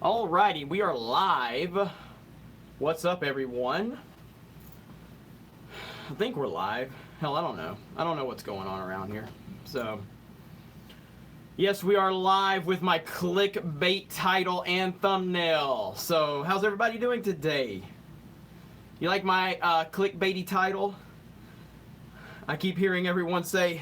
Alrighty, we are live. What's up, everyone? I think we're live. Hell, I don't know. I don't know what's going on around here. So, yes, we are live with my clickbait title and thumbnail. So, how's everybody doing today? You like my clickbaity title? I keep hearing everyone say,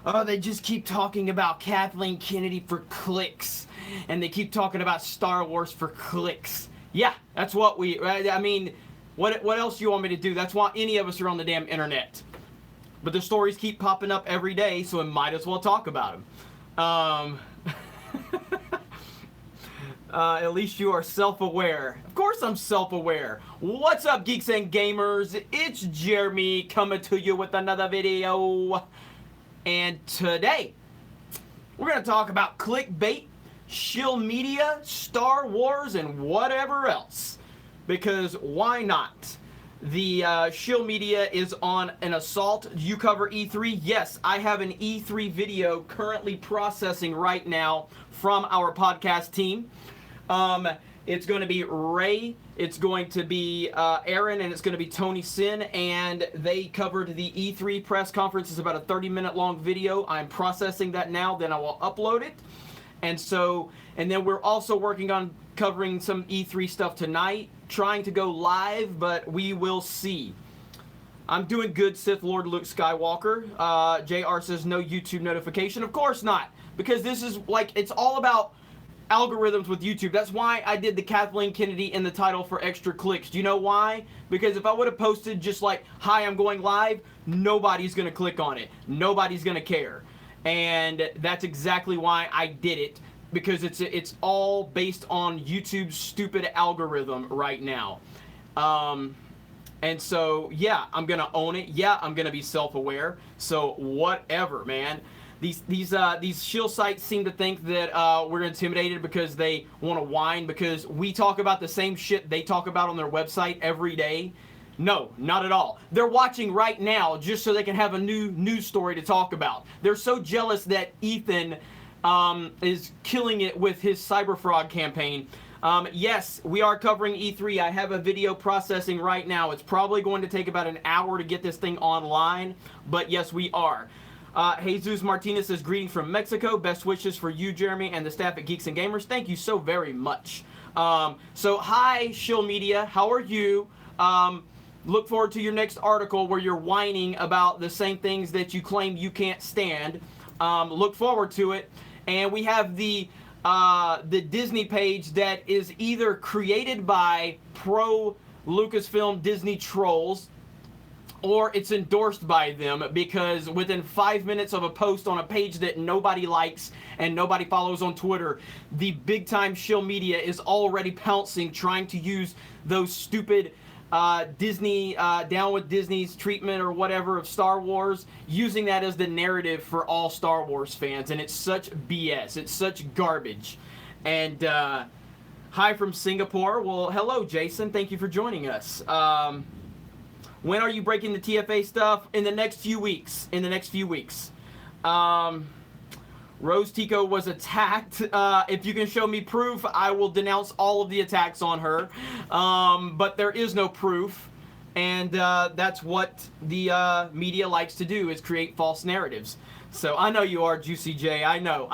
oh, they just keep talking about Kathleen Kennedy for clicks. And they keep talking about Star Wars for clicks. Yeah, that's what I mean, what else do you want me to do? That's why any of us are on the damn internet. But the stories keep popping up every day, so I might as well talk about them. At least you are self-aware. Of course I'm self-aware. What's up, geeks and gamers? It's Jeremy coming to you with another video. And today, we're going to talk about clickbait, shill media, Star Wars, and whatever else. Because why not? The shill media is on an assault. You cover E3? Yes, I have an E3 video currently processing right now from our podcast team. It's going to be Ray, it's going to be Aaron, and it's going to be Tony Sin, and they covered the E3 press conference. It's about a 30-minute long video. I'm processing that now, then I will upload it. And then we're also working on covering some E3 stuff tonight, trying to go live, but we will see. I'm doing good, Sith Lord Luke Skywalker. JR says no YouTube notification. Of course not, because this is like, it's all about algorithms with YouTube. That's why I did the Kathleen Kennedy in the title for extra clicks. Do you know why? Because if I would have posted just like, hi, I'm going live, nobody's going to click on it. Nobody's going to care. And that's exactly why I did it, because it's all based on YouTube's stupid algorithm right now. And so, yeah, I'm going to own it. Yeah, I'm going to be self-aware. So whatever, man. These shill sites seem to think that we're intimidated because they want to whine because we talk about the same shit they talk about on their website every day. No, not at all. They're watching right now just so they can have a new news story to talk about. They're so jealous that Ethan is killing it with his cyber fraud campaign. Yes, we are covering E3. I have a video processing right now. It's probably going to take about an hour to get this thing online, but yes, we are. Jesus Martinez says, greetings from Mexico. Best wishes for you, Jeremy, and the staff at Geeks and Gamers. Thank you so very much. So, hi, Shill Media. How are you? Look forward to your next article where you're whining about the same things that you claim you can't stand. Look forward to it. And we have the Disney page that is either created by pro Lucasfilm Disney trolls, or it's endorsed by them, because within 5 minutes of a post on a page that nobody likes and nobody follows on Twitter, the big time shill media is already pouncing, trying to use those stupid Disney, down with Disney's treatment or whatever of Star Wars, using that as the narrative for all Star Wars fans. And it's such BS. It's such garbage. And hi from Singapore. Well, hello, Jason. Thank you for joining us. When are you breaking the TFA stuff? In the next few weeks. In the next few weeks. Rose Tico was attacked. If you can show me proof, I will denounce all of the attacks on her. But there is no proof. And that's what the media likes to do, is create false narratives. So I know you are, Juicy J. I know.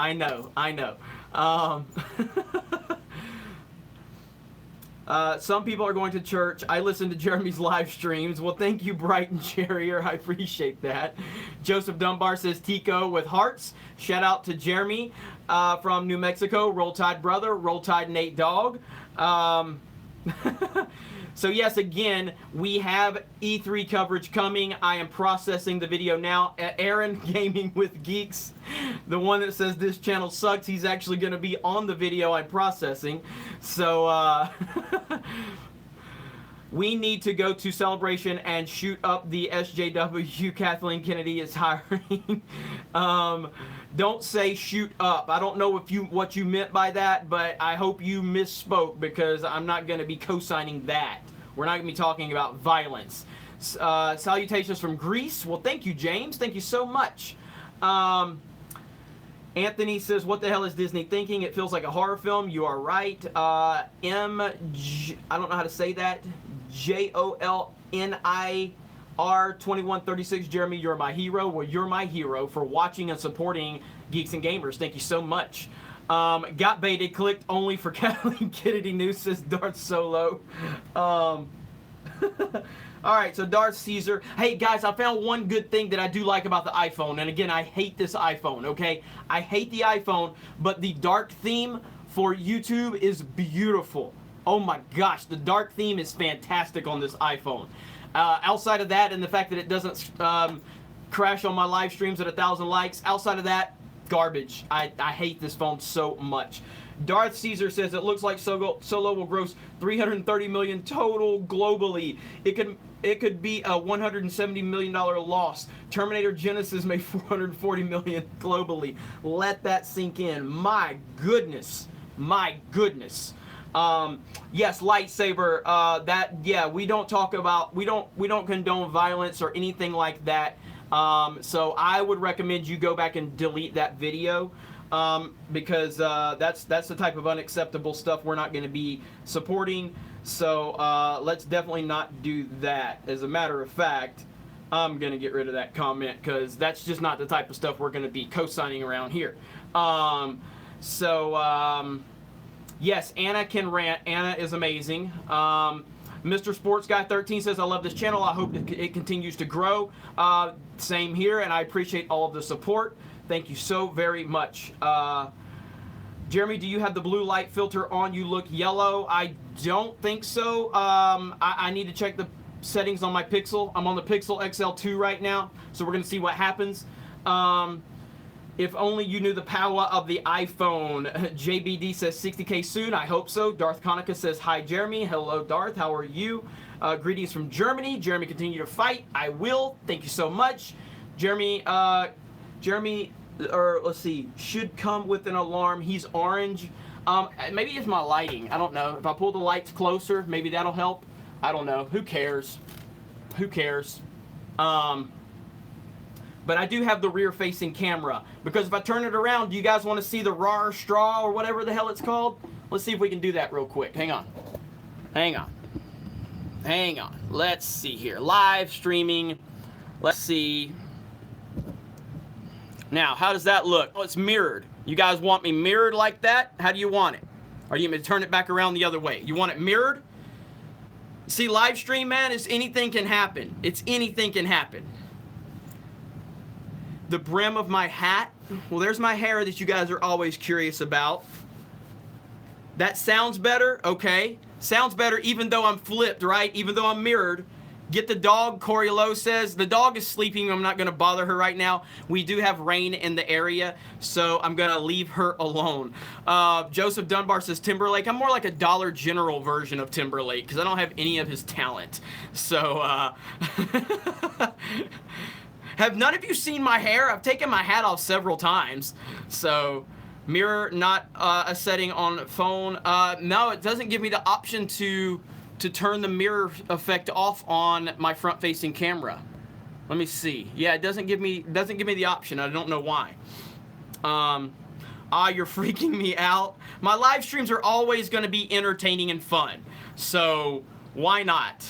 Some people are going to church. I listen to Jeremy's live streams. Well, thank you, Brighton Cherrier. I appreciate that. Joseph Dunbar says Tico with hearts. Shout out to Jeremy from New Mexico. Roll Tide brother. Roll Tide Nate Dog. So yes, again, we have E3 coverage coming. I am processing the video now. Aaron Gaming with Geeks, the one that says this channel sucks, he's actually going to be on the video I'm processing. So we need to go to Celebration and shoot up the SJW. Kathleen Kennedy is hiring. Don't say shoot up. I don't know what you meant by that, but I hope you misspoke, because I'm not going to be co-signing that. We're not going to be talking about violence. Salutations from Greece. Well, thank you, James. Thank you so much. Anthony says, what the hell is Disney thinking? It feels like a horror film. You are right. I don't know how to say that. JOLNIR2136. Jeremy, you're my hero. Well, you're my hero for watching and supporting Geeks and Gamers. Thank you so much. Got baited. Clicked only for Kathleen Kennedy News, says Darth Solo. Alright, so Darth Caesar. Hey guys, I found one good thing that I do like about the iPhone. And again, I hate this iPhone, okay? I hate the iPhone, but the dark theme for YouTube is beautiful. Oh my gosh, the dark theme is fantastic on this iPhone. Outside of that, and the fact that it doesn't crash on my live streams at 1,000 likes, outside of that, garbage. I hate this phone so much. Darth Caesar says it looks like Solo will gross 330 million total globally. It could be a $170 million loss. Terminator Genesis made 440 million globally. Let that sink in. My goodness. My goodness. Yes, lightsaber. We don't talk about, we don't condone violence or anything like that. So I would recommend you go back and delete that video. Because that's the type of unacceptable stuff we're not going to be supporting. So let's definitely not do that. As a matter of fact, I'm going to get rid of that comment because that's just not the type of stuff we're going to be co-signing around here. Yes, Anna can rant. Anna is amazing. Mr. Sports Guy 13 says, I love this channel. I hope it continues to grow. Same here, and I appreciate all of the support. Thank you so very much. Jeremy, do you have the blue light filter on? You look yellow. I don't think so. I need to check the settings on my Pixel. I'm on the Pixel XL2 right now, so we're going to see what happens. If only you knew the power of the iPhone. JBD says 60K soon. I hope so. Darth Konica says, hi, Jeremy. Hello, Darth. How are you? Greetings from Germany. Jeremy, continue to fight. I will. Thank you so much. Jeremy, or let's see, should come with an alarm. He's orange. Maybe it's my lighting. I don't know. If I pull the lights closer, maybe that'll help. I don't know. Who cares? Who cares? But I do have the rear-facing camera because if I turn it around, do you guys want to see the raw straw or whatever the hell it's called? Let's see if we can do that real quick. Hang on. Hang on. Hang on. Let's see here. Live streaming. Let's see. Now, how does that look? Oh, it's mirrored. You guys want me mirrored like that? How do you want it? Or do you want me to turn it back around the other way? You want it mirrored? See, live stream, man, is anything can happen. It's anything can happen. The brim of my hat. Well, there's my hair that you guys are always curious about. That sounds better? Okay. Sounds better even though I'm flipped, right? Even though I'm mirrored. Get the dog, Corey Lowe says. The dog is sleeping. I'm not going to bother her right now. We do have rain in the area, so I'm going to leave her alone. Joseph Dunbar says Timberlake. I'm more like a Dollar General version of Timberlake because I don't have any of his talent. So, have none of you seen my hair? I've taken my hat off several times. So, mirror, not a setting on phone. No, it doesn't give me the option to turn the mirror effect off on my front-facing camera. Let me see. Yeah, it doesn't give me the option. I don't know why. You're freaking me out. My live streams are always going to be entertaining and fun. So, why not?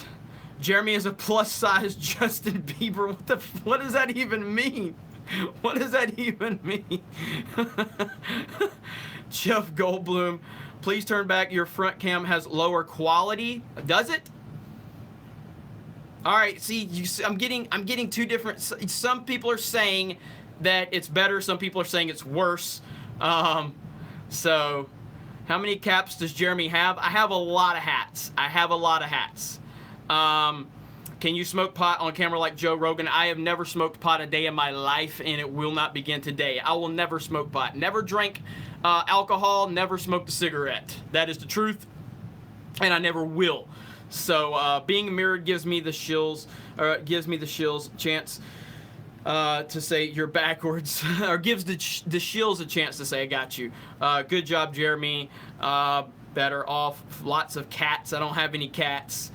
Jeremy is a plus-size Justin Bieber. What does that even mean? What does that even mean? Jeff Goldblum. Please turn back. Your front cam has lower quality. Does it? All right. See, I'm getting two different. Some people are saying that it's better. Some people are saying it's worse. So, how many caps does Jeremy have? I have a lot of hats. I have a lot of hats. Can you smoke pot on camera like Joe Rogan? I have never smoked pot a day in my life, and it will not begin today. I will never smoke pot. Never drank alcohol, never smoked a cigarette. That is the truth, and I never will. So being mirrored gives me the shills, chance to say you're backwards, or gives the shills a chance to say I got you. Good job, Jeremy. Better off. Lots of cats. I don't have any cats.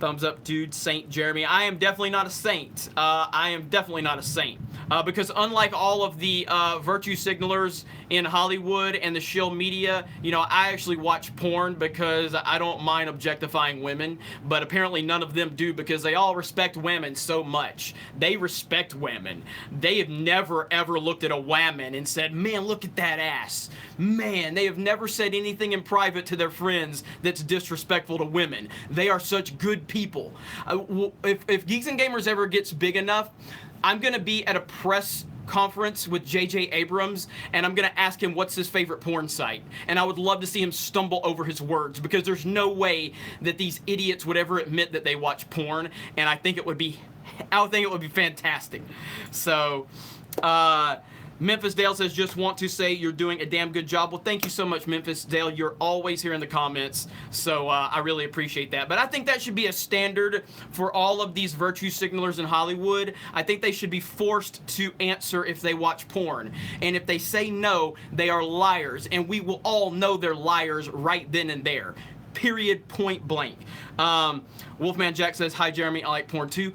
Thumbs up, dude. Saint Jeremy. I am definitely not a saint. I am definitely not a saint. Because unlike all of the virtue signalers in Hollywood and the shill media, you know, I actually watch porn because I don't mind objectifying women, but apparently none of them do because they all respect women so much. They respect women. They have never ever looked at a woman and said, man, look at that ass. Man, they have never said anything in private to their friends that's disrespectful to women. They are such good people. If Geeks and Gamers ever gets big enough, I'm going to be at a press conference with J.J. Abrams, and I'm going to ask him what's his favorite porn site. And I would love to see him stumble over his words, because there's no way that these idiots would ever admit that they watch porn, and I think it would be fantastic. So, Memphis Dale says, just want to say you're doing a damn good job. Well, thank you so much, Memphis Dale. You're always here in the comments, so I really appreciate that. But I think that should be a standard for all of these virtue signalers in Hollywood. I think they should be forced to answer if they watch porn. And if they say no, they are liars. And we will all know they're liars right then and there. Period, point blank. Wolfman Jack says, hi, Jeremy, I like porn too.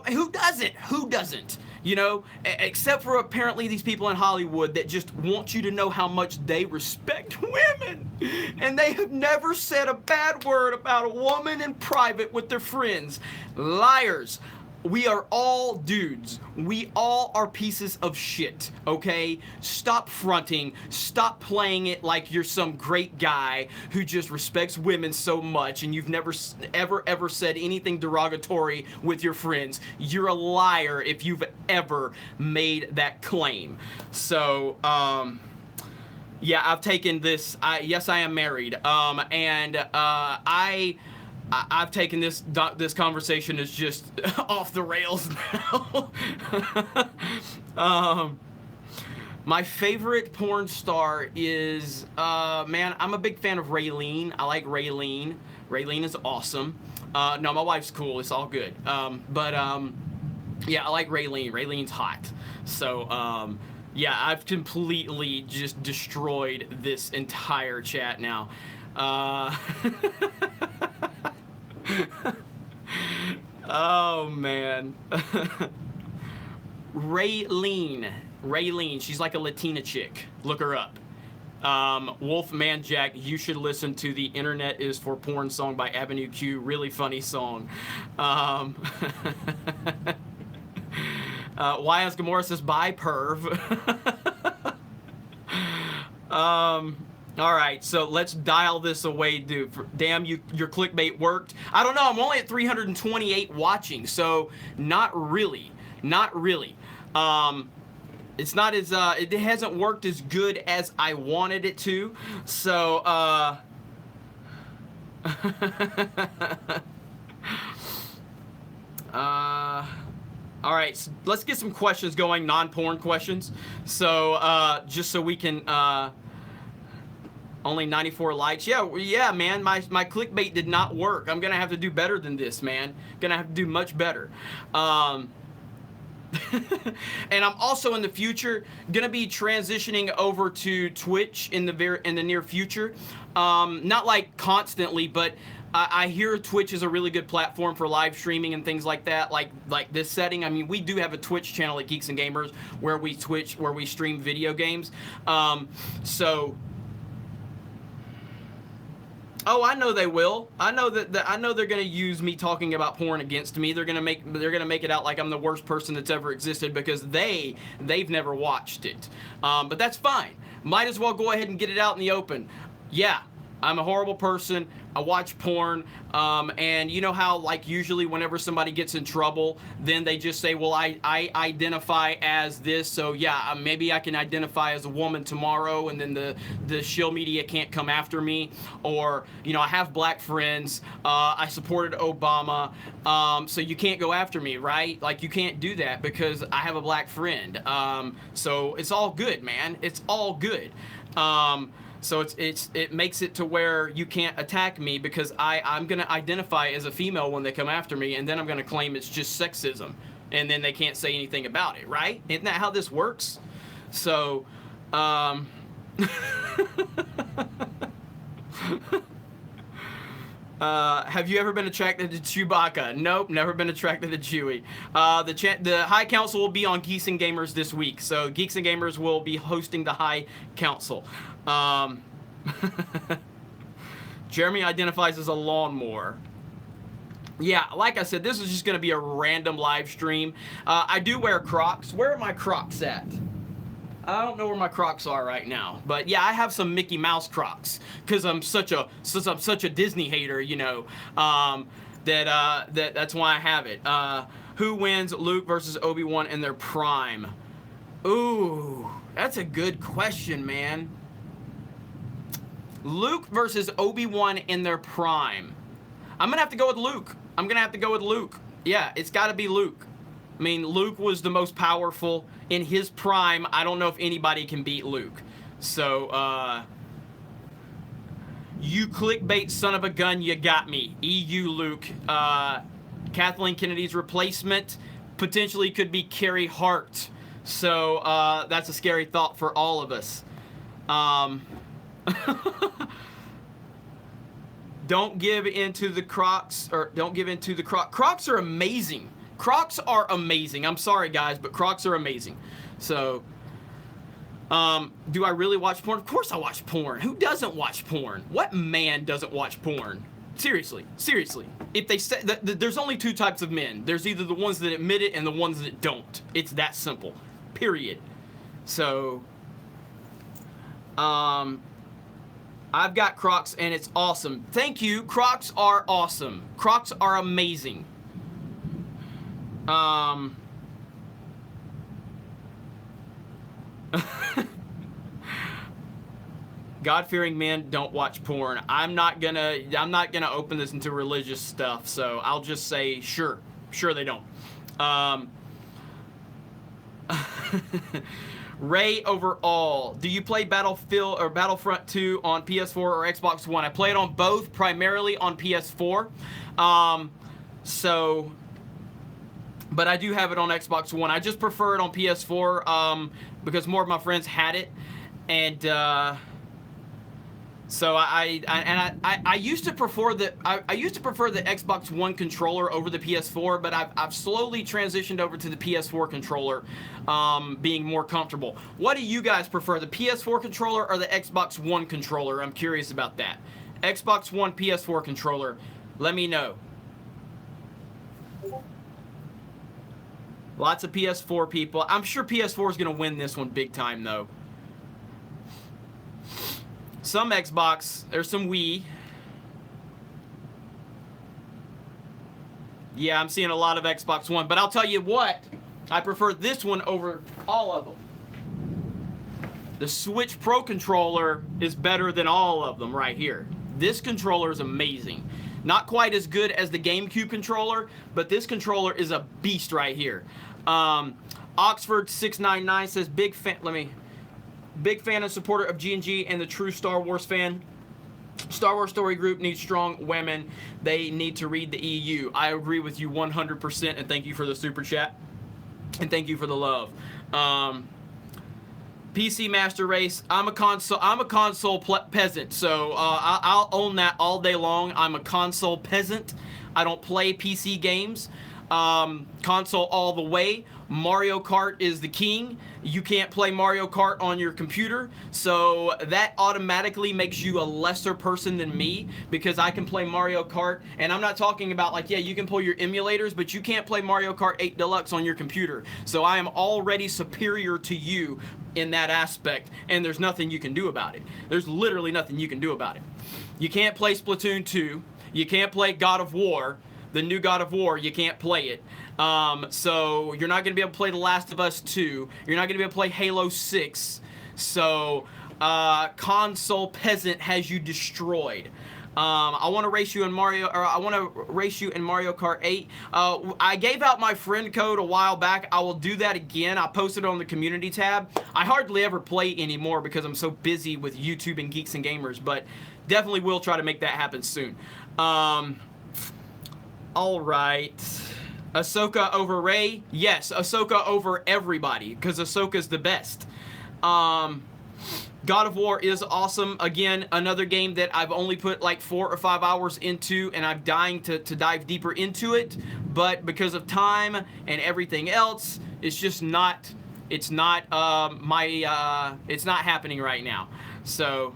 Who doesn't? Who doesn't? You know, except for apparently these people in Hollywood that just want you to know how much they respect women. And they have never said a bad word about a woman in private with their friends. Liars. We are all dudes. We all are pieces of shit, okay? Stop fronting. Stop playing it like you're some great guy who just respects women so much and you've never ever said anything derogatory with your friends. You're a liar if you've ever made that claim. So, yeah, I've taken this. Yes, I am married. I've taken this conversation as just off the rails now. My favorite porn star is, man, I'm a big fan of Raylene. I like Raylene. Raylene is awesome. No, my wife's cool. It's all good. Yeah, I like Raylene. Raylene's hot. So, yeah, I've completely just destroyed this entire chat now. Oh man. Raylene, she's like a Latina chick. Look her up. Wolfman Jack, you should listen to the Internet is for Porn song by Avenue Q. Really funny song. YS Gamora says, bye, perv. All right, so let's dial this away, dude. Damn, your clickbait worked. I don't know. I'm only at 328 watching, so not really. It's not as it hasn't worked as good as I wanted it to. So all right, so let's get some questions going, non-porn questions. So just so we can only 94 likes. Yeah, man, my clickbait did not work. I'm gonna have to do better than this, man. Gonna have to do much better. And I'm also in the future gonna be transitioning over to Twitch in the near future. Not like constantly, but I hear Twitch is a really good platform for live streaming and things like that, like this setting. I mean, we do have a Twitch channel at Geeks and Gamers where we stream video games. So. Oh, I know they will. I know I know they're gonna use me talking about porn against me. They're gonna make it out like I'm the worst person that's ever existed because they've never watched it. But that's fine. Might as well go ahead and get it out in the open. Yeah, I'm a horrible person. I watch porn, and you know how, like, usually whenever somebody gets in trouble, then they just say, well, I identify as this, so yeah, maybe I can identify as a woman tomorrow, and then the shill media can't come after me. Or, you know, I have black friends, I supported Obama, so you can't go after me, right? Like, you can't do that because I have a black friend. So it's all good, man. It's all good. So it makes it to where you can't attack me because I'm going to identify as a female when they come after me, and then I'm going to claim it's just sexism, and then they can't say anything about it, right? Isn't that how this works? So, Have you ever been attracted to Chewbacca? Nope, never been attracted to Chewie. The High Council will be on Geeks and Gamers this week, so Geeks and Gamers will be hosting the High Council. Jeremy identifies as a lawnmower. Yeah, like I said, this is just going to be a random live stream. I do wear Crocs. Where are my Crocs at? I don't know where my Crocs are right now, but yeah, I have some Mickey Mouse Crocs because I'm such a Disney hater, you know. That's why I have it. Who wins, Luke versus Obi-Wan in their prime? Ooh, that's a good question, man. Luke versus Obi-Wan in their prime. I'm gonna have to go with Luke. Yeah, it's got to be Luke. I mean, Luke was the most powerful in his prime. I don't know if anybody can beat Luke. So, you clickbait son of a gun, you got me. EU Luke. Kathleen Kennedy's replacement potentially could be Carrie Hart. So, that's a scary thought for all of us. Don't give into the Crocs, or don't give into the Crocs. Crocs are amazing. Crocs are amazing. I'm sorry, guys, but Crocs are amazing. So, do I really watch porn? Of course I watch porn. Who doesn't watch porn? What man doesn't watch porn? Seriously. If they say there's only two types of men. There's either the ones that admit it and the ones that don't. It's that simple. Period. So, I've got Crocs and it's awesome. Thank you. Crocs are awesome. Crocs are amazing. God-fearing men don't watch porn. I'm not gonna open this into religious stuff, so I'll just say sure they don't. Ray overall, do you play Battlefield or Battlefront 2 on PS4 or Xbox One? I play it on both, primarily on PS4. But I do have it on Xbox One. I just prefer it on PS4 because more of my friends had it, and so I used to prefer the Xbox One controller over the PS4, but I've slowly transitioned over to the PS4 controller, being more comfortable. What do you guys prefer, the PS4 controller or the Xbox One controller? I'm curious about that. Xbox One, PS4 controller. Let me know. Lots of PS4 people. I'm sure PS4 is going to win this one big time, though. Some Xbox. There's some Wii. Yeah, I'm seeing a lot of Xbox One. But I'll tell you what. I prefer this one over all of them. The Switch Pro controller is better than all of them right here. This controller is amazing. Not quite as good as the GameCube controller, but this controller is a beast right here. Oxford699 says, big fan and supporter of G&G and the true Star Wars fan. Star Wars Story Group needs strong women. They need to read the EU. I agree with you 100%, and thank you for the super chat. And thank you for the love. PC Master Race. I'm a console peasant, so I'll own that all day long. I'm a console peasant. I don't play PC games. Console all the way. Mario Kart is the king. You can't play Mario Kart on your computer, so that automatically makes you a lesser person than me, because I can play Mario Kart, and I'm not talking about like, yeah, you can pull your emulators, but you can't play Mario Kart 8 Deluxe on your computer. So I am already superior to you in that aspect, and there's nothing you can do about it. There's literally nothing you can do about it. You can't play Splatoon 2. You can't play God of War. The new God of War, you can't play it. So you're not going to be able to play The Last of Us 2. You're not going to be able to play Halo 6. So console peasant has you destroyed. I want to race you in Mario Kart 8. I gave out my friend code a while back. I will do that again. I posted it on the community tab. I hardly ever play anymore because I'm so busy with YouTube and Geeks and Gamers, but definitely will try to make that happen soon. All right. Ahsoka over Rey? God of War is awesome. Again, another game that I've only put like 4 or 5 hours into, and I'm dying to dive deeper into it. But because of time and everything else, it's just not. It's not it's not happening right now. So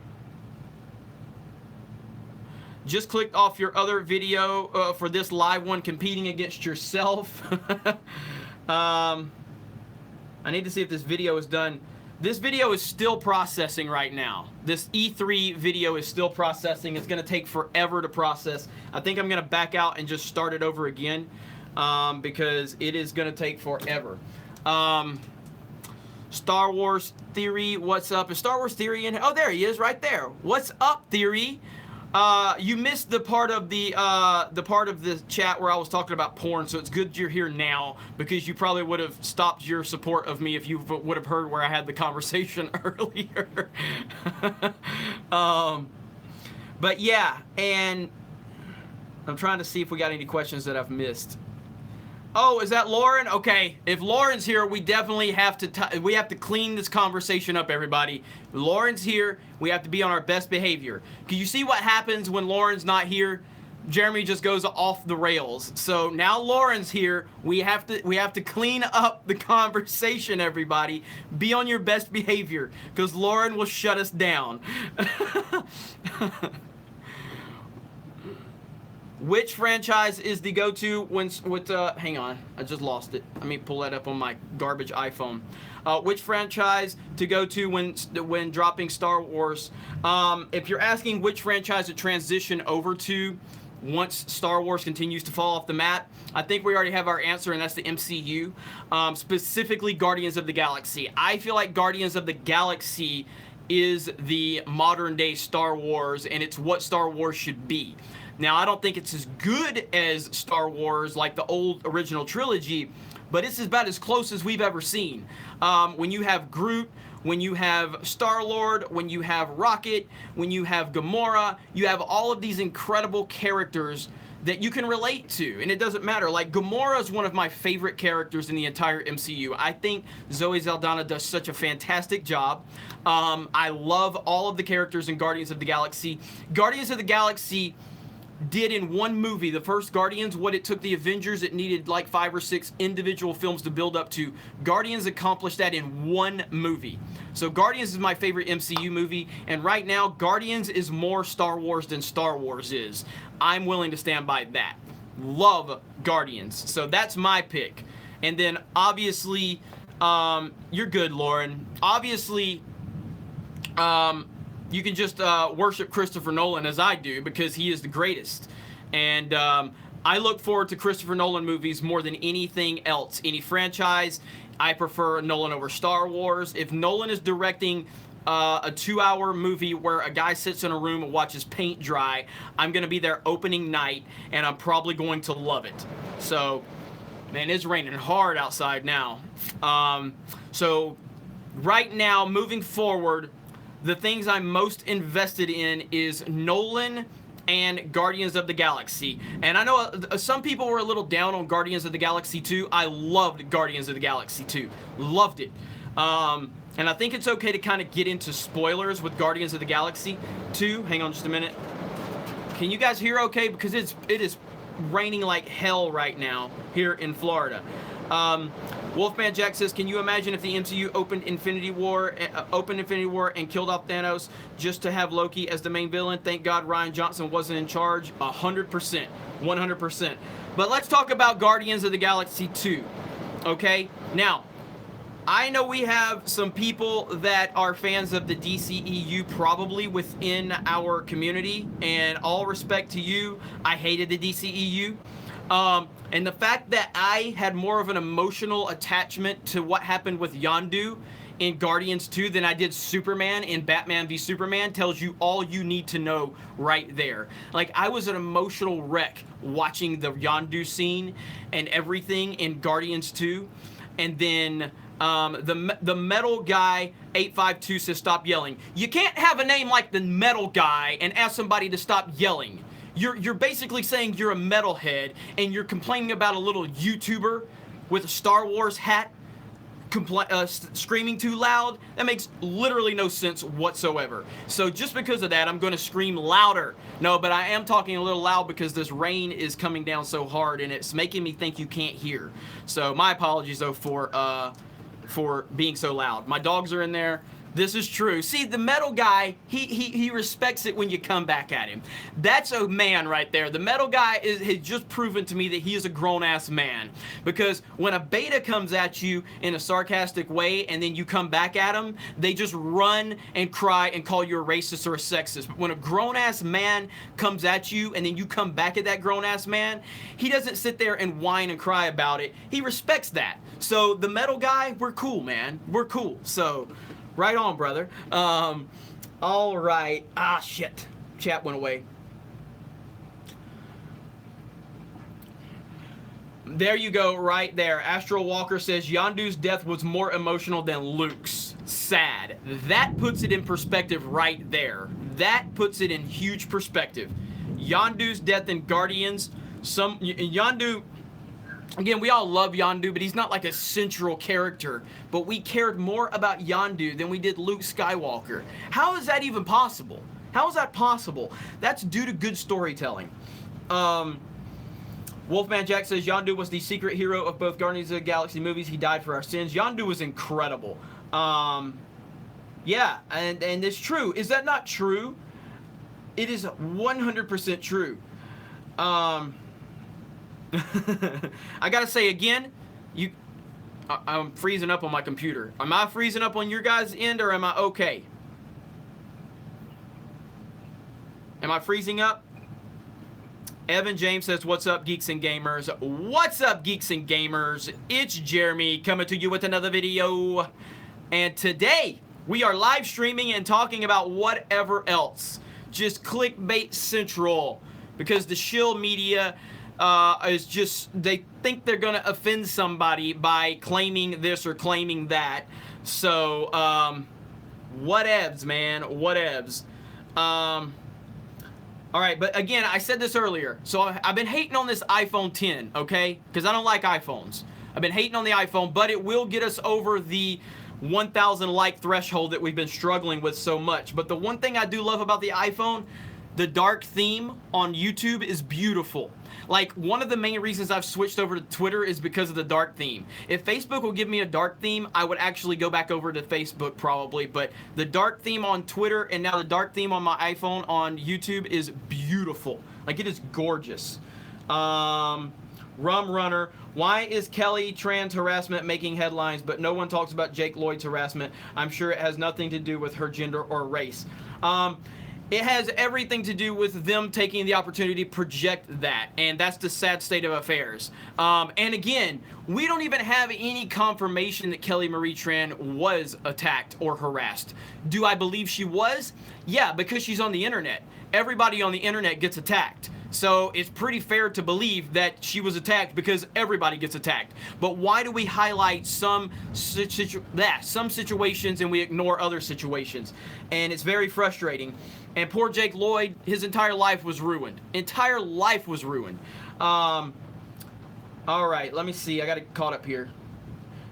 just clicked off your other video for this live one, competing against yourself. I need to see if this video is done. This video is still processing right now. This E3 video is still processing. It's going to take forever to process. I think I'm going to back out and just start it over again because it is going to take forever. Star Wars Theory, what's up? Is Star Wars Theory in? Oh, there he is, right there. What's up, Theory? You missed the part of the chat where I was talking about porn, so it's good you're here now because you probably would have stopped your support of me if you would have heard where I had the conversation earlier. But yeah, and I'm trying to see if we got any questions that I've missed. Oh, is that Lauren? Okay, if Lauren's here, we definitely have to clean this conversation up, everybody. Lauren's here. We have to be on our best behavior. Can you see what happens when Lauren's not here? Jeremy just goes off the rails. So now Lauren's here. We have to clean up the conversation, everybody. Be on your best behavior, because Lauren will shut us down. Which franchise is the go-to hang on, I just lost it. Let me pull that up on my garbage iPhone. Which franchise to go to when dropping Star Wars? If you're asking which franchise to transition over to once Star Wars continues to fall off the map, I think we already have our answer, and that's the MCU. Specifically Guardians of the Galaxy. I feel like Guardians of the Galaxy is the modern day Star Wars, and it's what Star Wars should be. Now, I don't think it's as good as Star Wars, like the old original trilogy, but it's about as close as we've ever seen. When you have Groot, when you have Star-Lord, when you have Rocket, when you have Gamora, you have all of these incredible characters that you can relate to, and it doesn't matter. Like, Gamora is one of my favorite characters in the entire MCU. I think Zoe Saldana does such a fantastic job. I love all of the characters in Guardians of the Galaxy. Guardians of the Galaxy did in one movie, the first Guardians, what it took the Avengers. It needed like 5 or 6 individual films to build up to. Guardians accomplished that in one movie. So Guardians is my favorite MCU movie, and right now Guardians is more Star Wars than Star Wars is. I'm willing to stand by that. Love Guardians. So that's my pick. And then obviously, you're good, Lauren. Obviously, you can just worship Christopher Nolan as I do, because he is the greatest. And I look forward to Christopher Nolan movies more than anything else. Any franchise, I prefer Nolan over Star Wars. If Nolan is directing a 2-hour movie where a guy sits in a room and watches paint dry, I'm going to be there opening night, and I'm probably going to love it. So, man, it's raining hard outside now. So, right now, moving forward, the things I'm most invested in is Nolan and Guardians of the Galaxy. And I know some people were a little down on Guardians of the Galaxy 2. I loved Guardians of the Galaxy 2. Loved it. And I think it's okay to kind of get into spoilers with Guardians of the Galaxy 2. Hang on just a minute. Can you guys hear okay? Because it is raining like hell right now here in Florida. Wolfman Jack says, can you imagine if the MCU opened Infinity War and killed off Thanos just to have Loki as the main villain? Thank God Rian Johnson wasn't in charge. 100%. 100%. But let's talk about Guardians of the Galaxy 2. Okay? Now, I know we have some people that are fans of the DCEU probably within our community, and all respect to you, I hated the DCEU. And the fact that I had more of an emotional attachment to what happened with Yondu in Guardians 2 than I did Superman in Batman v Superman tells you all you need to know right there. Like, I was an emotional wreck watching the Yondu scene and everything in Guardians 2. And then the metal guy 852 says stop yelling. You can't have a name like the metal guy and ask somebody to stop yelling. You're basically saying you're a metalhead and you're complaining about a little YouTuber with a Star Wars hat. screaming too loud. That makes literally no sense whatsoever. So just because of that, I'm going to scream louder. No, but I am talking a little loud because this rain is coming down so hard and it's making me think you can't hear. So my apologies though for being so loud. My dogs are in there. This is true. See, the metal guy, he respects it when you come back at him. That's a man right there. The metal guy has just proven to me that he is a grown-ass man. Because when a beta comes at you in a sarcastic way and then you come back at him, they just run and cry and call you a racist or a sexist. But when a grown-ass man comes at you and then you come back at that grown-ass man, he doesn't sit there and whine and cry about it. He respects that. So the metal guy, we're cool, man. We're cool. So... right on, brother. All right. Ah, shit. Chat went away. There you go, right there. Astro Walker says Yondu's death was more emotional than Luke's. Sad. That puts it in perspective right there. That puts it in huge perspective. Yondu's death in Guardians. Yondu... again, we all love Yondu, but he's not like a central character. But we cared more about Yondu than we did Luke Skywalker. How is that even possible? How is that possible? That's due to good storytelling. Wolfman Jack says Yondu was the secret hero of both Guardians of the Galaxy movies. He died for our sins. Yondu was incredible. Yeah, and it's true. Is that not true? It is 100% true. I gotta say again, I'm freezing up on my computer. Am I freezing up on your guys' end or am I okay? Am I freezing up? Evan James says, what's up, geeks and gamers? What's up, geeks and gamers? It's Jeremy coming to you with another video. And today, we are live streaming and talking about whatever else. Just clickbait central. Because the shill media... is just, they think they're gonna offend somebody by claiming this or claiming that. So, whatevs, man, whatevs. Alright, but again, I said this earlier. So, I've been hating on this iPhone 10, okay? Because I don't like iPhones. I've been hating on the iPhone, but it will get us over the 1,000 like threshold that we've been struggling with so much. But the one thing I do love about the iPhone, the dark theme on YouTube is beautiful. Like, one of the main reasons I've switched over to Twitter is because of the dark theme. If Facebook will give me a dark theme, I would actually go back over to Facebook probably. But the dark theme on Twitter and now the dark theme on my iPhone on YouTube is beautiful. Like, it is gorgeous. Rum Runner. Why is Kelly trans harassment making headlines, but no one talks about Jake Lloyd's harassment? I'm sure it has nothing to do with her gender or race. It has everything to do with them taking the opportunity to project that, and that's the sad state of affairs. And again, we don't even have any confirmation that Kelly Marie Tran was attacked or harassed. Do I believe she was? Yeah, because she's on the internet. Everybody on the internet gets attacked. So it's pretty fair to believe that she was attacked because everybody gets attacked. But why do we highlight some situations and we ignore other situations? And it's very frustrating. And poor Jake Lloyd, his entire life was ruined. Entire life was ruined. All right, let me see. I got it caught up here.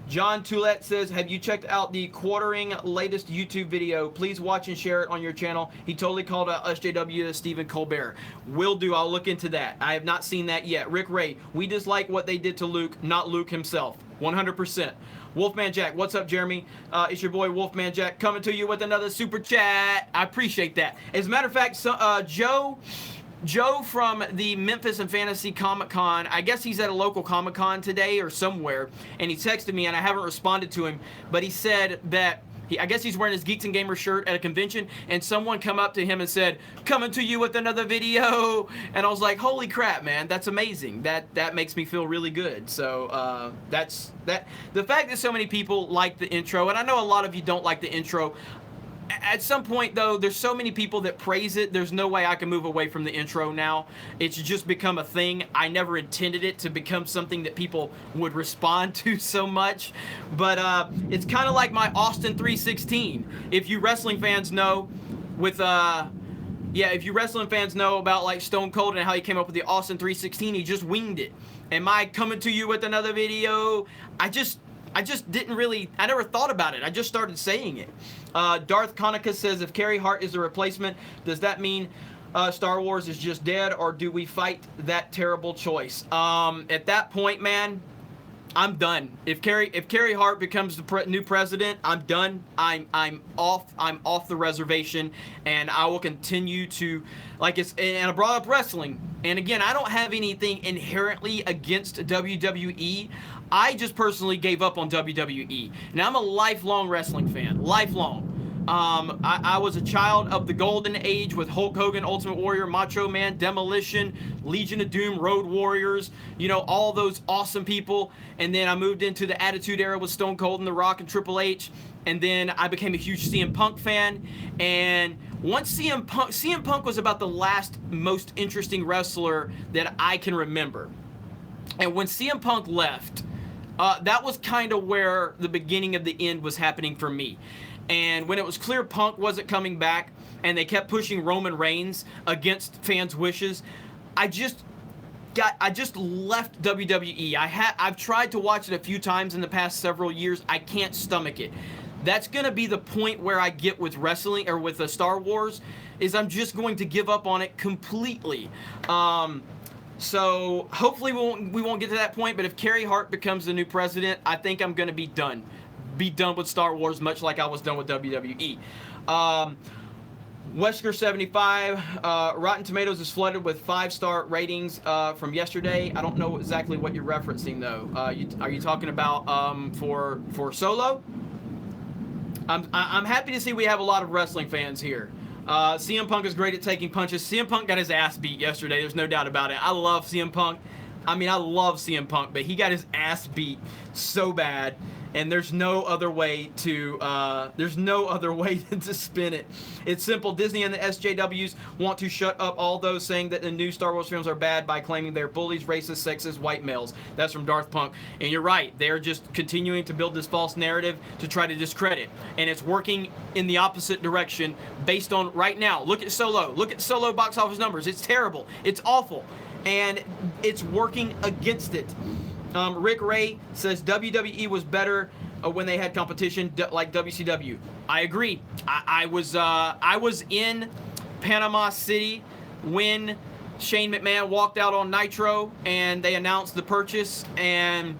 John Toulette says, have you checked out the Quartering latest YouTube video? Please watch and share it on your channel. He totally called out SJW to Stephen Colbert. Will do. I'll look into that. I have not seen that yet. Rick Ray, we dislike what they did to Luke, not Luke himself. 100%. Wolfman Jack, what's up, Jeremy? It's your boy Wolfman Jack coming to you with another super chat. I appreciate that. As a matter of fact, Joe from the Memphis and Fantasy Comic-Con, I guess he's at a local Comic-Con today or somewhere, and he texted me and I haven't responded to him, but he said that, I guess he's wearing his Geeks and Gamers shirt at a convention, and someone come up to him and said, coming to you with another video, and I was like, holy crap, man, that's amazing. That makes me feel really good. So, the fact that so many people like the intro, and I know a lot of you don't like the intro, at some point, though, there's so many people that praise it, there's no way I can move away from the intro now. It's just become a thing. I never intended it to become something that people would respond to so much. But it's kind of like my Austin 316. If you wrestling fans know, if you wrestling fans know about like Stone Cold and how he came up with the Austin 316, he just winged it. Am I coming to you with another video? I just didn't really, I never thought about it. I just started saying it. Darth Konica says, if Carrie Hart is the replacement, does that mean Star Wars is just dead, or do we fight that terrible choice? At that point, man, I'm done. If Carrie Hart becomes the new president, I'm done. I'm off the reservation, and I will continue to, like, it's, and I brought up wrestling, and again, I don't have anything inherently against WWE. I just personally gave up on WWE. Now, I'm a lifelong wrestling fan, lifelong. I was a child of the golden age with Hulk Hogan, Ultimate Warrior, Macho Man, Demolition, Legion of Doom, Road Warriors, you know, all those awesome people. And then I moved into the Attitude Era with Stone Cold and The Rock and Triple H. And then I became a huge CM Punk fan. And once CM Punk was about the last most interesting wrestler that I can remember. And when CM Punk left, that was kind of where the beginning of the end was happening for me. And when it was clear Punk wasn't coming back, and they kept pushing Roman Reigns against fans' wishes, I just left WWE. I've tried to watch it a few times in the past several years. I can't stomach it. That's gonna be the point where I get with wrestling, or with Star Wars, is I'm just going to give up on it completely. So hopefully we won't get to that point. But if Carrie Hart becomes the new president, I think I'm gonna be done. Be done with Star Wars, much like I was done with WWE. Wesker75, Rotten Tomatoes is flooded with 5-star ratings from yesterday. I don't know exactly what you're referencing, though. Are you talking about for Solo? I'm happy to see we have a lot of wrestling fans here. CM Punk is great at taking punches. CM Punk got his ass beat yesterday. There's no doubt about it. I love CM Punk. I mean, I love CM Punk, but he got his ass beat so bad. And there's no other way to to spin it. It's simple. Disney and the SJWs want to shut up all those saying that the new Star Wars films are bad by claiming they're bullies, racist, sexist, white males. That's from Darth Punk. And you're right. They're just continuing to build this false narrative to try to discredit. And it's working in the opposite direction based on right now. Look at Solo. Look at Solo box office numbers. It's terrible. It's awful. And it's working against it. Rick Ray says WWE was better when they had competition like WCW. I agree. I was in Panama City when Shane McMahon walked out on Nitro and they announced the purchase, and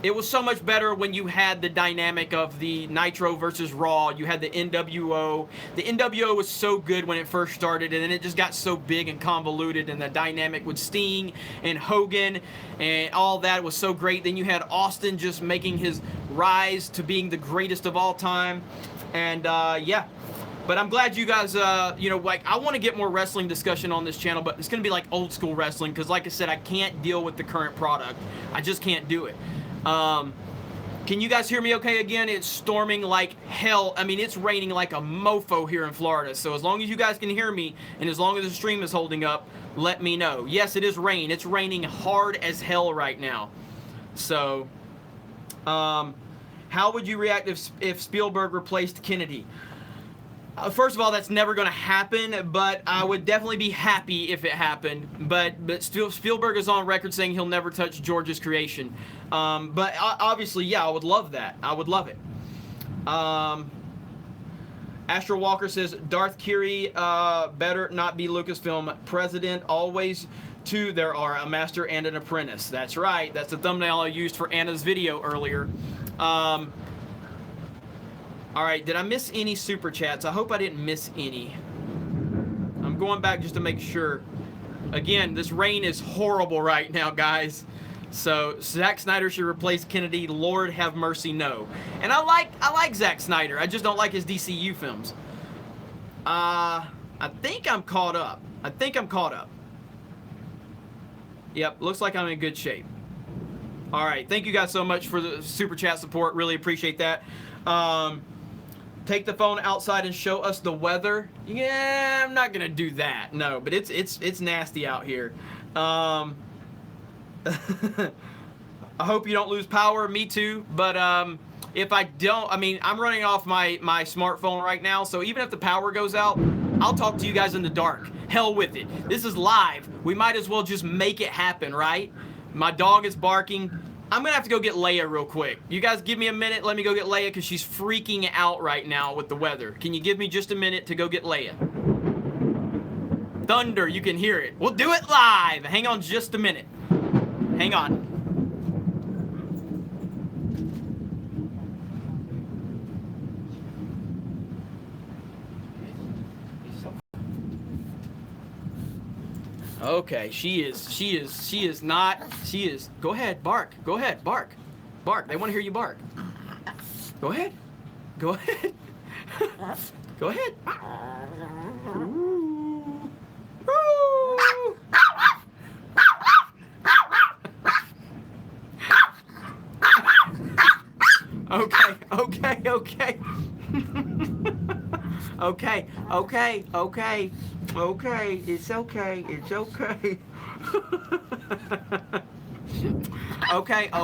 it was so much better when you had the dynamic of the Nitro versus Raw. You had the NWO. The NWO was so good when it first started, and then it just got so big and convoluted, and the dynamic with Sting and Hogan and all that was so great. Then you had Austin just making his rise to being the greatest of all time. And yeah. But I'm glad you guys, you know, like, I want to get more wrestling discussion on this channel, but it's going to be like old school wrestling because, like I said, I can't deal with the current product. I just can't do it. Can you guys hear me okay again? It's storming like hell. I mean, it's raining like a mofo here in Florida. So as long as you guys can hear me and as long as the stream is holding up, let me know. Yes, it is rain. It's raining hard as hell right now. So, how would you react if Spielberg replaced Kennedy? First of all, that's never going to happen, but I would definitely be happy if it happened. But Spielberg is on record saying he'll never touch George's creation. But obviously, yeah, I would love that. I would love it. Astro Walker says, Darth Curie better not be Lucasfilm president. Always two there are, a master and an apprentice. That's right. That's the thumbnail I used for Anna's video earlier. All right, did I miss any super chats? I hope I didn't miss any. I'm going back just to make sure. Again, this rain is horrible right now, guys. So Zack Snyder should replace Kennedy. Lord have mercy, no. And I like Zack Snyder. I just don't like his DCU films. I think I'm caught up. Yep, looks like I'm in good shape. All right, thank you guys so much for the super chat support. Really appreciate that. Take the phone outside and show us the weather. Yeah, I'm not gonna do that. No, but it's nasty out here. I hope you don't lose power. Me too. But if I don't, I mean, I'm running off my smartphone right now. So even if the power goes out, I'll talk to you guys in the dark. Hell with it. This is live. We might as well just make it happen, right? My dog is barking. I'm gonna have to go get Leia real quick. You guys give me a minute. Let me go get Leia because she's freaking out right now with the weather. Can you give me just a minute to go get Leia? Thunder, you can hear it. We'll do it live. Hang on just a minute. Hang on. Okay, she is not, go ahead, bark, bark. They want to hear you bark. Go ahead. Go ahead. Go ahead. Ooh. Ooh. Okay. Okay, it's okay. Okay.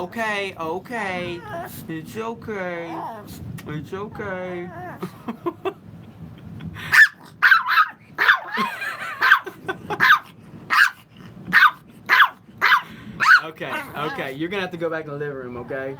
It's okay. Okay, you're gonna have to go back to the living room, okay?